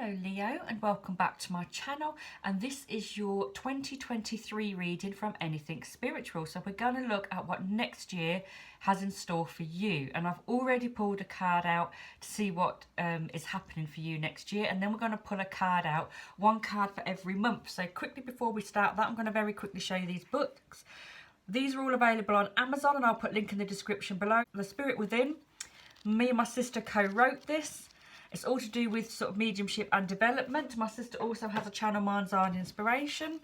Hello Leo, and welcome back to my channel, and this is your 2023 reading from Anything Spiritual. So we're going to look at what next year has in store for you, and I've already pulled a card out to see what is happening for you next year, and then we're going to pull a card out, one card for every month. So quickly before we start that, I'm going to very quickly show you these books. These are all available on Amazon, and I'll put a link in the description below. The Spirit Within, me and my sister co-wrote this. It's all to do with sort of mediumship and development. My sister also has a channel, Mind's Eye and Inspiration.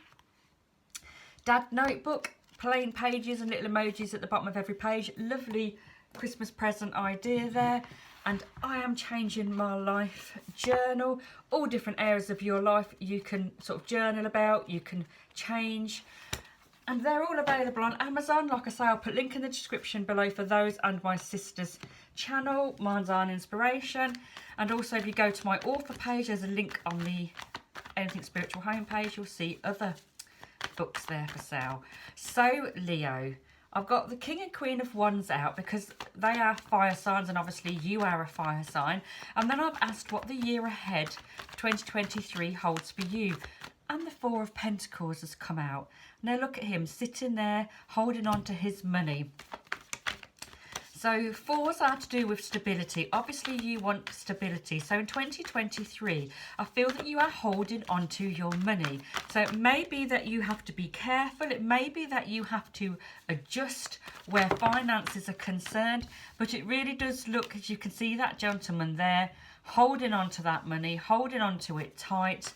Dad Notebook, plain pages and little emojis at the bottom of every page. Lovely Christmas present idea there. And I Am Changing My Life journal. All different areas of your life you can sort of journal about, you can change. And they're all available on Amazon. Like I say, I'll put a link in the description below for those and my sister's channel, Mind's Eye and Inspiration. And also if you go to my author page, there's a link on the Anything Spiritual homepage. You'll see other books there for sale. So Leo, I've got the King and Queen of Wands out because they are fire signs, and obviously you are a fire sign. And then I've asked what the year ahead, 2023, holds for you. And the Four of Pentacles has come out. Now look at him sitting there holding on to his money. So fours are to do with stability. Obviously you want stability. So in 2023, I feel that you are holding on to your money. So it may be that you have to be careful. It may be that you have to adjust where finances are concerned. But it really does look, as you can see that gentleman there, holding on to that money, holding on to it tight.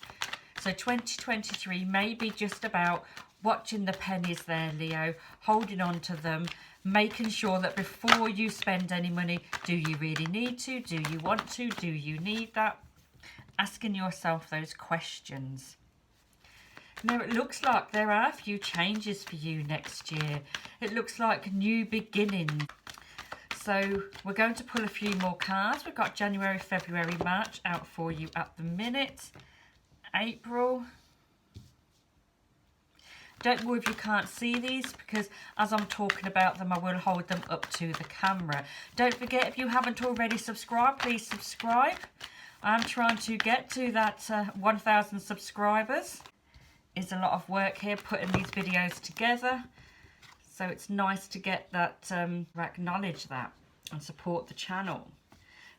So 2023 may be just about watching the pennies there, Leo, holding on to them, making sure that before you spend any money, do you really need to? Do you want to? Do you need that? Asking yourself those questions. Now, it looks like there are a few changes for you next year. It looks like new beginnings. So we're going to pull a few more cards. We've got January, February, March out for you at the minute. April. Don't worry if you can't see these, because as I'm talking about them, I will hold them up to the camera. Don't forget, if you haven't already subscribed, please subscribe. I'm trying to get to that 1,000 subscribers. It's a lot of work here putting these videos together. So it's nice to get that, acknowledge that and support the channel.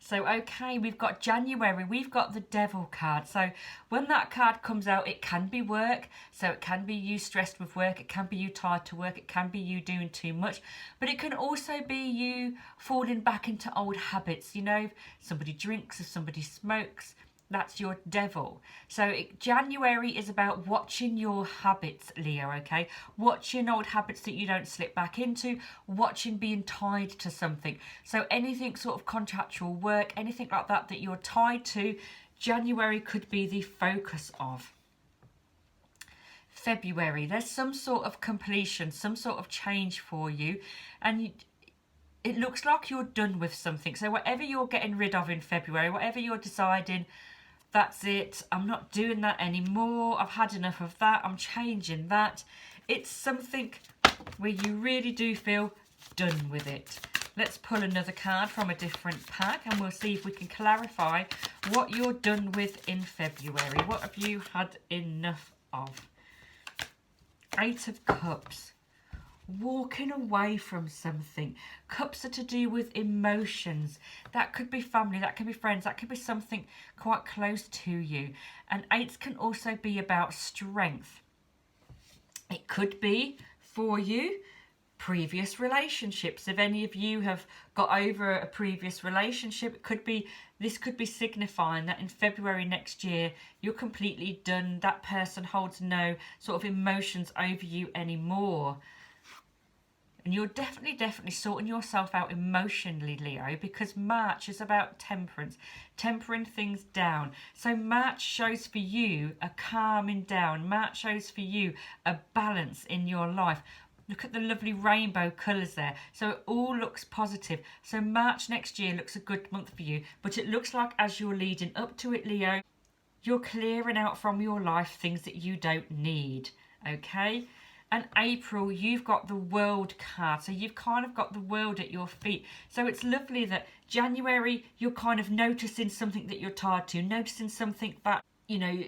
So, okay, we've got January, we've got the Devil card. So when that card comes out, it can be work. So it can be you stressed with work. It can be you tired to work. It can be you doing too much. But it can also be you falling back into old habits. You know, if somebody drinks, if somebody smokes, that's your devil. So January is about watching your habits, Leo, okay? Watching old habits that you don't slip back into, watching being tied to something. So anything sort of contractual work, anything like that that you're tied to, January could be the focus of. February, there's some sort of completion, some sort of change for you, and it looks like you're done with something. So whatever you're getting rid of in February, whatever you're deciding, that's it, I'm not doing that anymore, I've had enough of that, I'm changing that. It's something where you really do feel done with it. Let's pull another card from a different pack, and we'll see if we can clarify what you're done with in February. What have you had enough of? Eight of Cups. Walking away from something. Cups are to do with emotions. That could be family, that could be friends, that could be something quite close to you. And eights can also be about strength. It could be for you previous relationships. If any of you have got over a previous relationship, it could be, this could be signifying that in February next year you're completely done. That person holds no sort of emotions over you anymore. And you're definitely sorting yourself out emotionally, Leo, because March is about temperance, tempering things down. So March shows for you a calming down. March shows for you a balance in your life. Look at the lovely rainbow colours there. So it all looks positive. So March next year looks a good month for you. But it looks like as you're leading up to it, Leo, you're clearing out from your life things that you don't need, okay? And April, you've got the World card. So you've kind of got the world at your feet. So it's lovely that January, you're kind of noticing something that you're tied to, noticing something that, you know,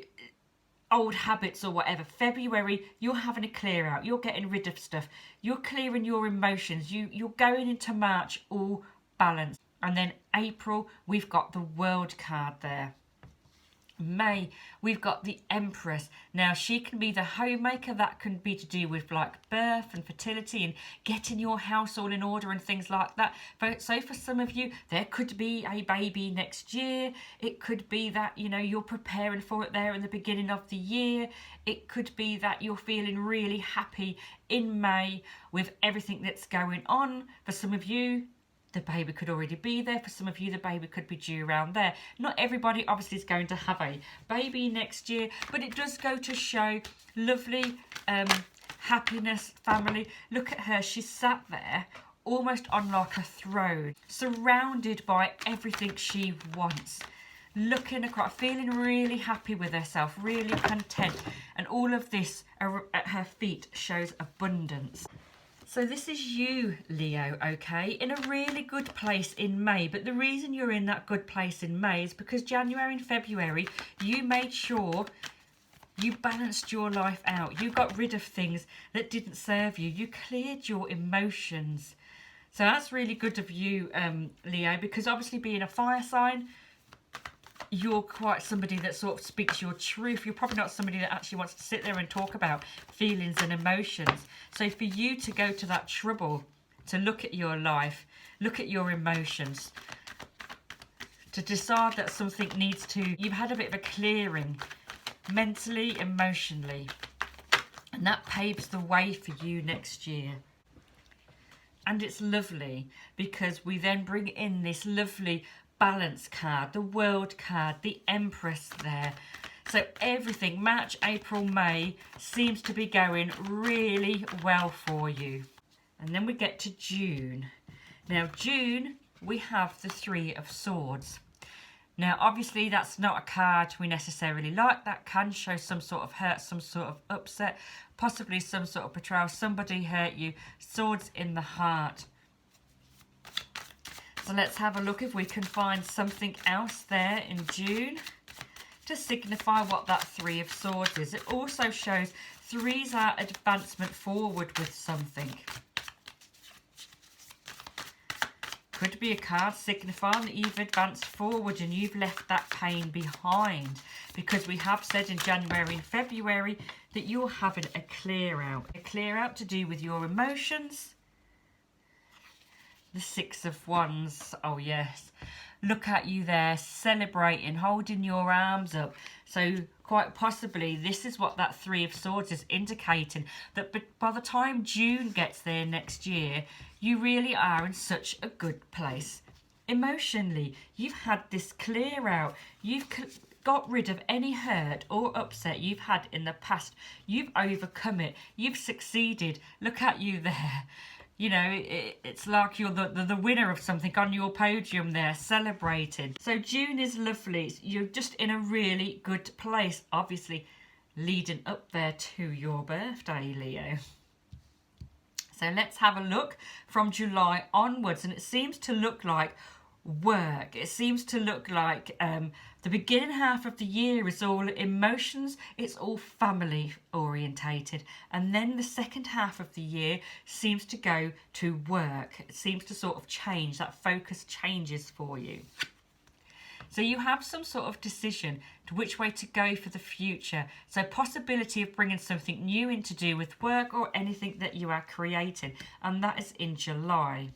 old habits or whatever. February, you're having a clear out. You're getting rid of stuff. You're clearing your emotions. You're going into March all balanced. And then April, we've got the World card there. May, we've got the Empress. Now, she can be the homemaker. That can be to do with like birth and fertility and getting your house all in order and things like that. So for some of you, there could be a baby next year. It could be that, you know, you're preparing for it there in the beginning of the year. It could be that you're feeling really happy in May with everything that's going on. For some of you, the baby could already be there. For some of you, the baby could be due around there. Not everybody obviously is going to have a baby next year, but it does go to show lovely happiness, family. Look at her. She's sat there almost on like a throne, surrounded by everything she wants. Looking across, feeling really happy with herself, really content. And all of this at her feet shows abundance. So this is you, Leo, okay, in a really good place in May. But the reason you're in that good place in May is because January and February, you made sure you balanced your life out. You got rid of things that didn't serve you. You cleared your emotions. So that's really good of you, Leo, because obviously being a fire sign, you're quite somebody that sort of speaks your truth. You're probably not somebody that actually wants to sit there and talk about feelings and emotions. So for you to go to that trouble, to look at your life, look at your emotions, to decide that something needs to, you've had a bit of a clearing mentally, emotionally, and that paves the way for you next year. And it's lovely because we then bring in this lovely balance card, the World card, the Empress there. So everything, March, April, May, seems to be going really well for you. And then we get to June. Now, June, we have the Three of Swords. Now, obviously, that's not a card we necessarily like. That can show some sort of hurt, some sort of upset, possibly some sort of betrayal. Somebody hurt you. Swords in the heart. So let's have a look if we can find something else there in June to signify what that Three of Swords is. It also shows threes are advancement forward with something. Could be a card signifying that you've advanced forward and you've left that pain behind, because we have said in January and February that you're having a clear out. A clear out to do with your emotions. The Six of Wands, oh yes, look at you there, celebrating, holding your arms up. So quite possibly this is what that Three of Swords is indicating, that by the time June gets there next year, you really are in such a good place. Emotionally, you've had this clear out, you've got rid of any hurt or upset you've had in the past. You've overcome it, you've succeeded, look at you there. You know, it's like you're the winner of something on your podium there, celebrating. So June is lovely. You're just in a really good place, obviously, leading up there to your birthday, Leo. So let's have a look from July onwards. And it seems to look like work. It seems to look like the beginning half of the year is all emotions, it's all family orientated, and then the second half of the year seems to go to work. It seems to sort of change, that focus changes for you. So you have some sort of decision to which way to go for the future. So possibility of bringing something new in to do with work or anything that you are creating, and that is in July.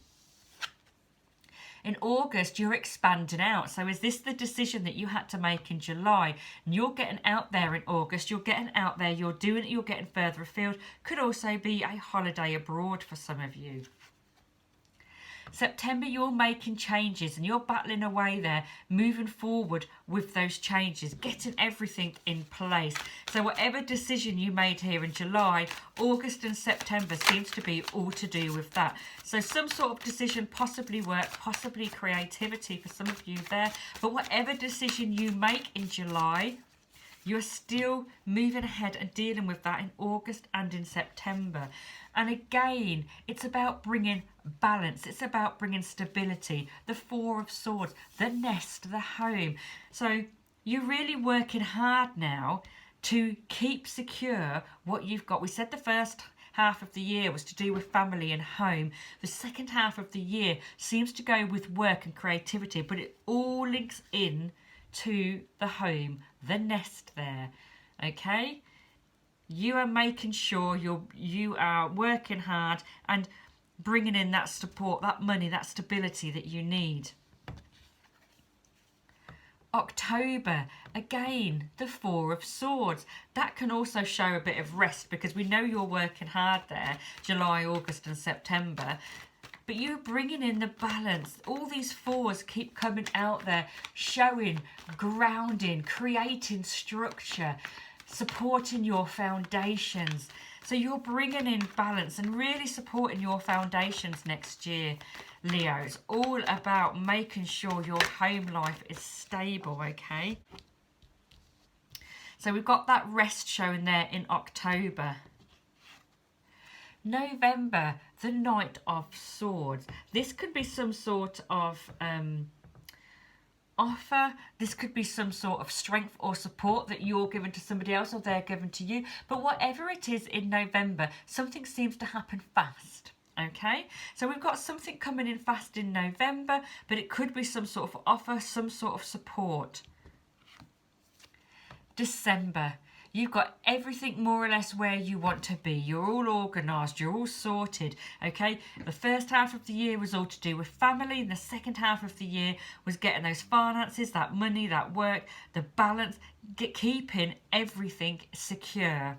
In August, you're expanding out. So is this the decision that you had to make in July? And you're getting out there in August. You're getting out there. You're doing it. You're getting further afield. Could also be a holiday abroad for some of you. September, you're making changes and you're battling away there, moving forward with those changes, getting everything in place. So whatever decision you made here in July, August and September seems to be all to do with that. So some sort of decision, possibly work, possibly creativity for some of you there. But whatever decision you make in July, You're still moving ahead and dealing with that in August and in September. And again, it's about bringing balance. It's about bringing stability. The Four of Swords, the nest, the home. So you're really working hard now to keep secure what you've got. We said the first half of the year was to do with family and home. The second half of the year seems to go with work and creativity, but it all links in to the home, the nest there. Okay, you are making sure you are working hard and bringing in that support, that money, that stability that you need. October, again, the Four of Swords. That can also show a bit of rest because we know you're working hard there, July, August and September. But you're bringing in the balance. All these fours keep coming out there, showing, grounding, creating structure, supporting your foundations. So you're bringing in balance and really supporting your foundations next year, Leo. It's all about making sure your home life is stable, okay? So we've got that rest showing there in October. November, the Knight of Swords. This could be some sort of offer. This could be some sort of strength or support that you're giving to somebody else or they're giving to you. But whatever it is in November, something seems to happen fast. Okay, so we've got something coming in fast in November, but it could be some sort of offer, some sort of support. December, you've got everything more or less where you want to be. You're all organised, you're all sorted, okay? The first half of the year was all to do with family, and the second half of the year was getting those finances, that money, that work, the balance, keeping everything secure.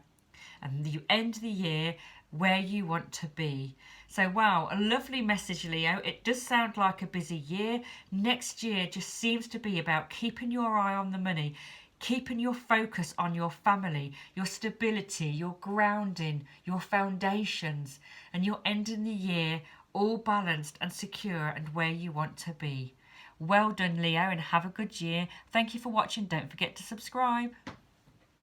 And you end the year where you want to be. So wow, a lovely message, Leo. It does sound like a busy year. Next year just seems to be about keeping your eye on the money, keeping your focus on your family, your stability, your grounding, your foundations, and you're ending the year all balanced and secure and where you want to be. Well done, Leo, and have a good year. Thank you for watching. Don't forget to subscribe.